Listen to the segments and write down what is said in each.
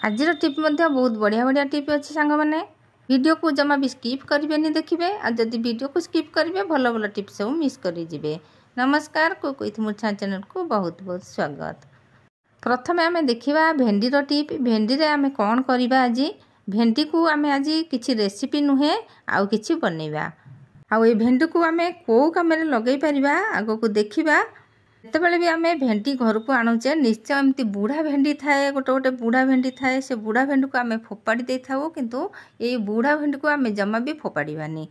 आज टिप बहुत बढ़िया बढ़िया टिप अच्छी सांग मैंने वीडियो को जमा भी स्किप करेंगे देखिए आदि वीडियो को स्किप करेंगे भल भल टिप सब मिस करेंगे। नमस्कार कुक विथ मूर्छा चैनल को बहुत बहुत स्वागत। प्रथम आम देखा भेंडीर टिप। भेंडी रे आम कौन करवा आज भेंडी को आम आज किसी रेसिपी नुहे आउ किछि बनैबा आउ ए भेंडी को आम कौ कम लगे पार आग को देखा। जितेबाला भी आम भेंडी घर को आणुचे निश्चय एमती बुढ़ा भेंडी थाए गोटे गोटे बुढ़ा भेंडी थाए से बुढ़ा भेंडी को आम फोपाड़ी दे था किंतु ये बुढ़ा भेंडी को आम जमा भी फोपाड़ानी।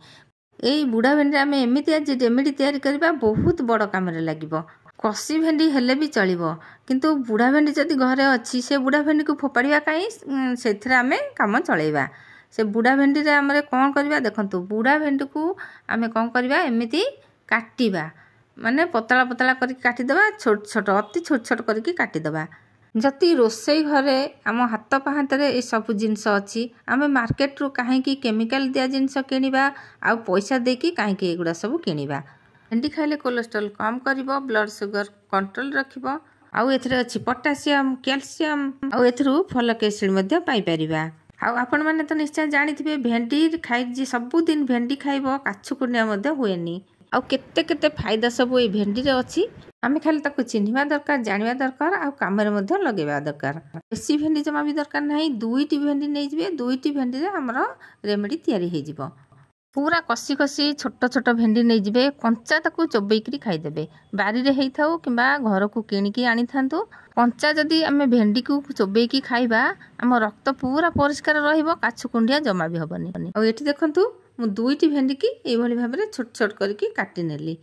यही बुढ़ा भेंडी आम एमती आज रेमेडी तैयारी करबा बहुत बड़ काम लगे। कसी भेंडी हेले भी चलिबो किंतु बुढ़ा भेंडी जदि घरे अच्छी से बुढ़ा भेंडी को फोपाड़ा कहीं से आम काम चलेबा। से बुढ़ा भेंडी रे आम कौन करवा देखंतु बुढ़ा भेंडी को आम कौन करवा एमती काटिबा माने पतला पतला करके काटिदेबा छोट छोट अति छोट छोट करके काटिदेबा। जति रोसई घरे आम हाथ पाहांतरे ये सब जिनस अच्छी आम मार्केट रू कहीं केमिकल दिया जिनस किनिबा आ पैसा देकी कहीं एगुड़ा सब किनिबा। भेंडी खाइले कोलेस्ट्रॉल कम करिवो ब्लड सुगर कंट्रोल रखिवो आउ एथिरे अछि पोटासियम कैल्शियम आउ एथिरु फॉलिक एसिड मध्ये पाई परिबा। आउ आपण माने तो निश्चय जानिथिबे भेंडी खाइ जे सब दिन भेंडी खाइबो काछु कुनिया मध्ये हुएनी आउ केते केते फायदा सब ये भेंडी रे अछि। आमे खाली ताको चिन्हिबा दरकार जानिबा दरकार आउ कामरे मध्ये लगेबा दरकार। बेसी भेंडी जमा भी दरकार नाही दुईटी भेंडी नै जिवे दुईटी भेंडी रे हमरो रेमेडी तयारी हे जिवो। पूरा कसी कसी छोट छोट भेंडी नै जिवे कंचा ताको चोबैकरी खाइ देबे। बारी रे हेइ थाउ किबा घर को किनिकी आनी थांतु कंचा जदी आमे भेंडी को चोबैकी खाइबा हम रक्त पूरा परिष्कार रहिबो काछु कुंडिया जमा भी हबनी। आ एठी देखंतु मु दुईटी भेंडी की एई भली भाबरे छोट छोट करके काटी नेली।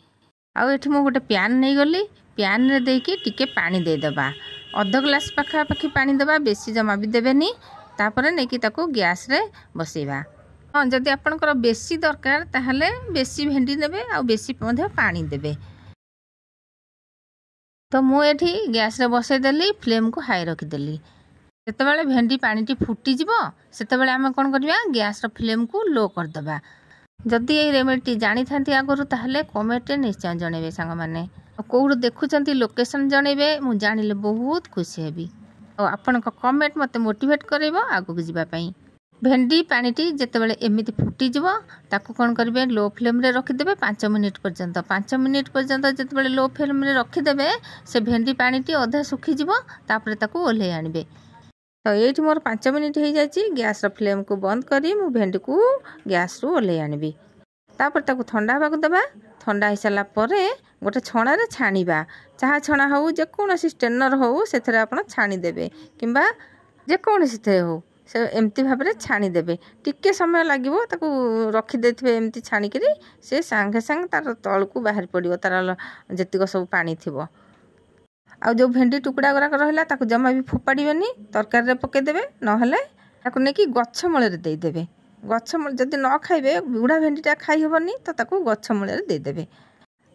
आउ एठी मु गोटे प्यान नै गली प्यान रे देकी टिके पानी दे देबा अध ग्लास पाखा पाखी पानी देबा बेसी जमा भी देबेनी। तापरे नेकी ताको गैस रे बसेबा। हाँ जदि आपनकर बेसी दरकार ताहले बेसी भेंडी नेबे आ बेसी मध्ये पानी देबे। तो मु एठी गैस रे बसे देली फ्लेम को हाई रखी देली। जेतेबेले भेंडी पानी फुटी जिवो सेतेबेले आमे कोन करबा गैस रो फ्लेम को लो कर देबा। जदि ए रेमेडी जानि थांती आगरु ताहले कमेंट रे निश्चय जणेबे सांग माने कोउड देखुचंती लोकेशन जणेबे मु जानिले बहुत खुशी हेबी। और आपनक कमेंट मते मोटिवेट करेबो आगु जिबा पई। भेंडी पानीटी जेतेबेले एमिति फुटी जिवो ताकू कोन करबे लो फ्लेम रे रखि देबे 5 मिनिट पर्यंत। 5 मिनिट पर्यंत जेतेबेले लो फ्लेम रे रखि देबे से भेंडी पानीटी अधा सुखी जिवो तापरे ताकू ओल्हे आनिबे। तो ये मोर 5 मिनिट हो जाए गैस फ्लेम को बंद करी मु भेंडी को गैस रू ओल्हे आनबी। तापर ताकू ठंडा होगा देबा। ठंडा हो सारा पर गोटे छणा रे छाणीबा चाहा छणा हो जेकोसी स्टेनर हो से छाणी देबे किंबा जेकोसी थे हो से एमती भाव में छाणी देबे। टिके समय लागिवो ताकू रखी देथिबे एमती छाणीकरी से सांगे सांग तार तल को बाहर पड़िवो तार जेतिक सब पानी थिबो। आ जो भेंडी टुकड़ा गुराक रहा ताकू जमा भी फोपाड़िबेनी तरकारी रे पकेदेबे नहेले ताकू नेकी गछ मूल रे दे देबे। गछ मूल जदि न खाइबे बुढ़ा भेंडीटा खाई हेबनी तो ताकू गछ मूल रे दे देबे।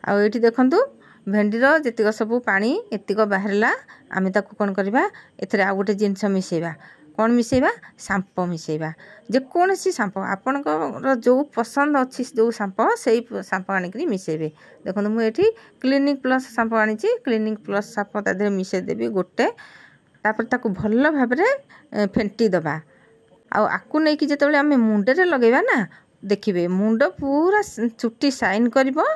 आ एठी देखंतु भेंडीर जेतिक सब पानी एतिक बाहरला आमे ताकू कोन करबा एथरे आ गोटे जिंस मिसेबा। कौन मिसेबा सांप मिसेबा जेकोसी सांप आपनकर जो पसंद अच्छी जो सांप से सांप आनिक मिसेबे। देखो मुझे क्लिनिक प्लस सांप आनी क्लिनिक प्लस सांप तादे मिसे देवी गोटे तापर ताकू भल भाव फेंटी दबा। आकु नहीं कि जितेबाला आम मुंडे लगेबा ना देखिए मुंड पूरा चुट्टी साइन करिवो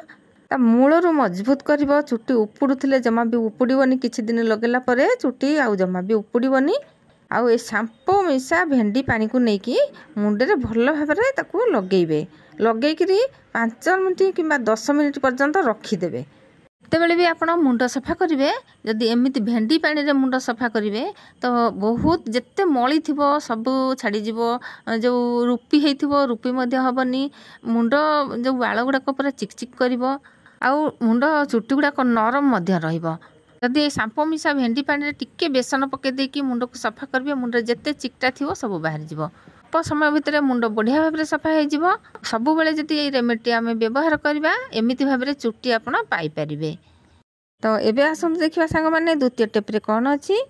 ता मूलरू मजबूत करिवो। चुट्टी उपुडुथिले जमा भी उपुड़ीबनी किछि दिन लगेला परे चुट्टी आउ जमा भी उपुड़ीबनी। आउ ए सांपो मिसा भेंडी पानी को लेकिन मुंडे रे भल भाव में ताकू लगेबे। लगेकरी 5 मिनिट कि 10 मिनिट पर्यंत रखिदेबे। तेबेले भी आपण मुंड सफा करिवे जदि एमिति भेंडी पानी रे मुंड सफा करिवे तो बहुत जेते मळी थिबो सब छाड़ी जिवो। जो रुपी हेइथिबो रुपी मध्ये हबनी। मुंड जो बाळ गुडाक पूरा चिकचिक करिवो आउ मुंड चुट्टी गुडाक नरम मध्ये रहिबो। जदि सांप मिसा भेंडी पानी रे टिके बेसन पके देकी मुंड को सफा करिवे मुंड जेते चिकटा थिबो सब बाहर जिवो। समय भितर मुंड बढ़िया भाव में सफा हो सब बेले जदि ये रेमेडी आम व्यवहार करवा एमती भाव में चुट्टी आपण पाइपर। तो एबे आसत देखा सांग मैंने द्वितीय टेप्रे कौन अच्छी।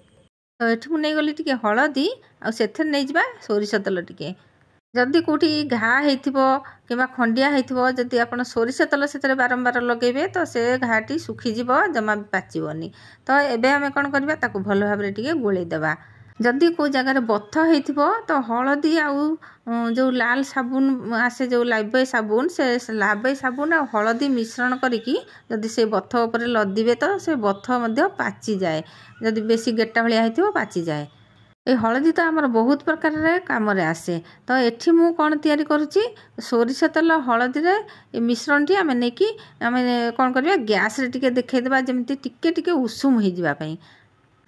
तो ये नहीं गली टी हलदी आसे नहीं जा सोरिष तेल टिके जदि कौटी घा कि खंडिया होती आप सोरिष तेल से बारंबार लगेबे तो से घाटी सुखीज जमा भी पाचबनी। तो एबे आम कौन करवा भल भाव में गोलई देवा। जदि को जगार बथ हो तो हलदी आउ जो लाल साबुन आसे जो लाइबॉय साबुन से लाइबॉय साबुन आ हलदी मिश्रण करिकी जदि से बथ उपर लदिबे तो से बथ मध्य पाची जाए जदि बेसी गेटा भलिया हेतिबो पाची जाए। ए हलदी तो आमर बहुत प्रकार रे काम रे आसे। तो एठी मु कोन तयारी करूची सोरिष तेल हलदी रे ए मिश्रण टी आमे नेकी आमे कोन करबा गैस रे टिके देखै देबा जेमति टिके टिके उषुम हो जिबा पई।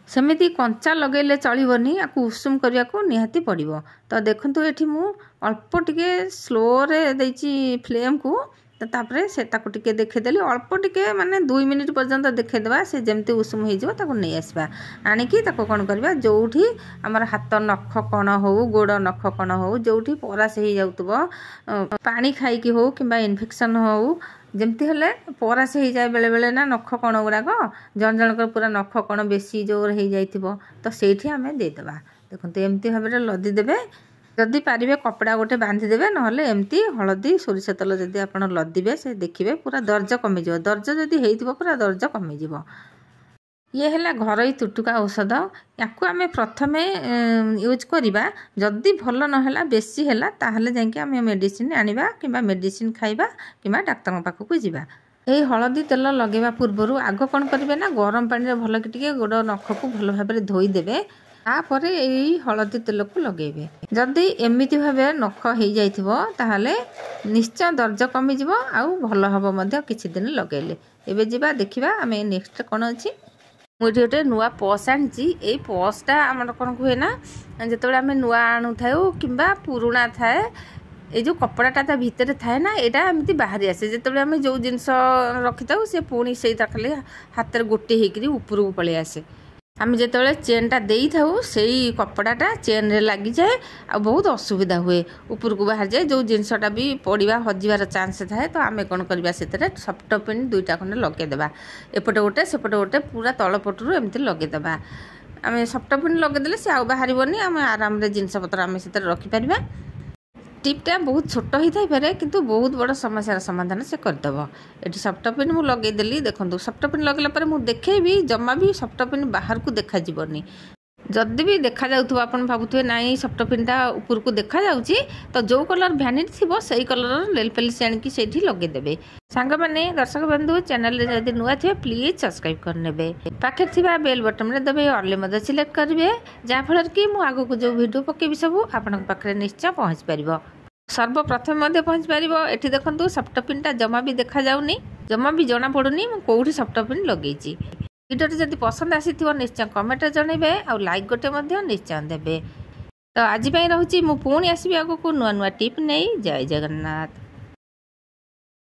सेमिति कंचा लगेले चलिबनी आकु उषुम करिया को निहाती पड़िबो। तो देखंतु एठी मु अल्प टिके स्लो रे दैची फ्लेम को तापरे से ताकु टिके देखेदेली अल्प टिके माने 2 मिनिट पर्यंत देखेदेबा से जेमती उषुम हो जिवो ताकु नै आसबा आनिकी ताकु कोन करबा जोठी हमर हाथ नख कोण हो गोड़ नख कोण हो जोठी परास हो जाउतबो पानी खाई की हो किबा इन्फेक्शन हो जमती हेले परास हो जाए बेले बेले ना नख कोण गुड़ाक जन जनकर पूरा नख कोण बेसी जोर हो जाइथिबो तो सेठी हमें दे देबा। देखंतु एमती भाबरे लदी देबे जदि पारिबे कपड़ा गोटे बांधी देबे नहले एमती हलदी सोरिष तेल जदि आपण लदिबे से देखिबे पूरा दर्ज कमी जिवो दर्ज जदि हेइथिबो पूरा दर्ज कमी जिवो। ये है घरोई तुटुका औषध याकू आमे प्रथमे यूज करिबा जदि भल नहला बेसी हैला ताहले जांके आमे मेडिसिन आनिबा किबा मेडिसिन खाइबा किबा डाक्टर पाखु को जिबा। ए हलदी तेल लगेबा पूर्वरु आग कोन करिवे ना गरम पानी रे भल कि टिके गोड़ नख को भल भाबरे धोई देबे तापर यही हलदी तेल को लगेबे। जदि एमिति भाबे नख हो जाइथिबो ताहले निश्चय दर्ज कमी जिवो आउ भल हबो मध्य किछि दिन लगेले। एबे जिबा देखिबा आमे नेक्स्ट कोन अछि मुझे गोटे नुआ पर्स आनी ये पर्सटा आम कौन कहे ना जिते आम नुआ आणु थाऊ कि पुराणा थाए ये जो कपड़ाटा ता भितर थाए ना यहाँ एमती बाहरी आसे जिते आम जो जिनस रखी था सी पुणी से खाली हाथ में गोटे होकर ऊपर को पलि आसे आम जो चेनटा दे था से कपड़ाटा चेन रे लगी जाए आ बहुत असुविधा हुए ऊपर को बाहर जाए जो जिनसटा भी पड़ा हजिबार चांस थाए तो आम कौन करवा से सफ्ट पिन दुईटा खंडे लगेदेबा एपटे गोटे सेपटे गोटे पूरा तलपटू एमती लगेदेबा आम सफ्ट पिन लगेदेले से आउ बाहर आम आराम जिनस पतर आम से रखिपर। टिपटा बहुत छोट होता है किंतु बहुत बड़ समस्यार समाधान से करदेव। ये सफ्ट पिन मुझे लगेदेली देखो सफ्ट पिन लगेला मुझे देखेबी जमा भी सफ्ट पिन बाहर को देखा जीवनी जदि भी देखा जाउथबो आपन भाबुथबे नाई सफ्ट पिनटा ऊपर को देखा जाउची तो जो कलर भ्यानिटी थिबो सही कलर नेल पॉलिश आनिकी सेठी लगे देबे। सांग माने दर्शक बंधु चैनल रे जदि नुआ थिबे प्लीज सब्सक्राइब कर नेबे पाखे थिबा बेल बटन रे दबे ऑल मदे सिलेक्ट करिवे जा फलर की मु आगो को जो वीडियो पकेबी सब आपन पाखरे निश्चय पहुंच परिबो सर्वप्रथम मध्य पहुंच पारिबो। एठी देखंतु सफ्ट पिनटा जमा भी देखा जाउनी जमा भी जना पडुनी मु कोउठी सफ्ट पिन लगेची। वीडियोटी जदि पसंद आसीथिबो निश्चय कमेंट जणेबे आ लाइक गोटे मध्य निश्चय देबे। तो आज पई रहूची मु पुणी आसीबी आगो को नुआ नुआ टिप नै जय जगन्नाथ।